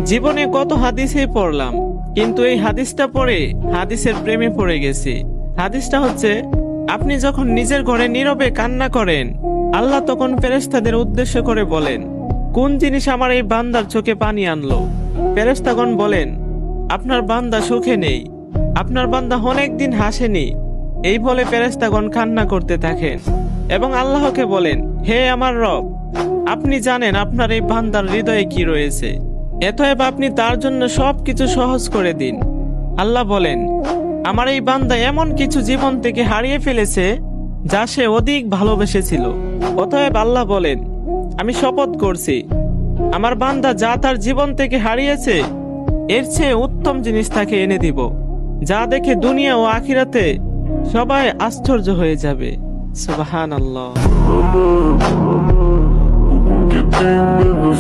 জীবনে কত হাদিসই পড়লাম, কিন্তু এই হাদিসটা পড়ে হাদিসের প্রেমে পড়ে গেছি। হাদিসটা হচ্ছে, আপনি যখন নিজের ঘরে নীরবে কান্না করেন, আল্লাহ তখন ফেরেশতাদের উদ্দেশ্য করে বলেন, কোন জিনিস আমার এই বান্দার চোখে পানি আনলো? ফেরেশতাগণ বলেন, আপনার বান্দা সুখে নেই, আপনার বান্দা অনেক দিন হাসেনি। এই বলে ফেরেশতাগণ কান্না করতে থাকেন এবং আল্লাহকে বলেন, হে আমার রব, আপনি জানেন আপনার এই বান্দার হৃদয়ে কি রয়েছে, অতএব আপনি তার জন্য সবকিছু সহজ করে দিন। আল্লাহ বলেন, আমার এই বান্দা এমন কিছু জীবন থেকে হারিয়ে ফেলেছে যা সে অধিক ভালোবেসেছিল। অতএব আল্লাহ বলেন, আমি শপথ করছি, আমার বান্দা যা তার জীবন থেকে হারিয়েছে এর চেয়ে উত্তম জিনিস তাকে এনে দিব, যা দেখে দুনিয়া ও আখিরাতে সবাই আশ্চর্য হয়ে যাবে। সুবহানাল্লাহ। Que tem medo,